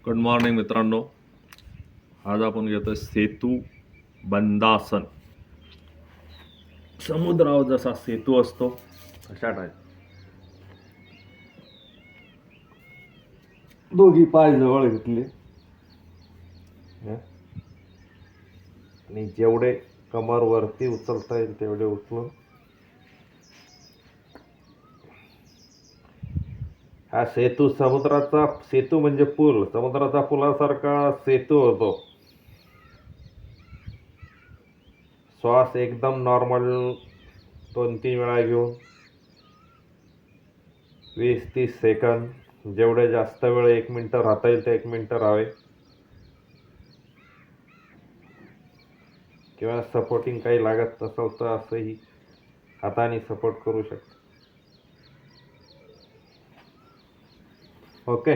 Good morning मित्रांनो. आज आपण घेतोय सेतू बंदासन. समुद्रावर जसा सेतू असतो तशा टाईप. दोघी पाय जवळ घेतले आणि जेवढे कमर वरती उचलता येईल तेवढे उचलून हा सेतू, समुद्राचा सेतू म्हणजे पूल, समुद्राचा पुलासारखा सेतू होतो. श्वास एकदम नॉर्मल 2-3 वेळा घेऊन 20-30 सेकंद, जेवढे जास्त वेळ 1 मिनिट राहता येईल ते 1 मिनिट राहावे. किंवा सपोर्टिंग काही लागत नसेल तर असंही हाताने सपोर्ट करू शकतो. ओके.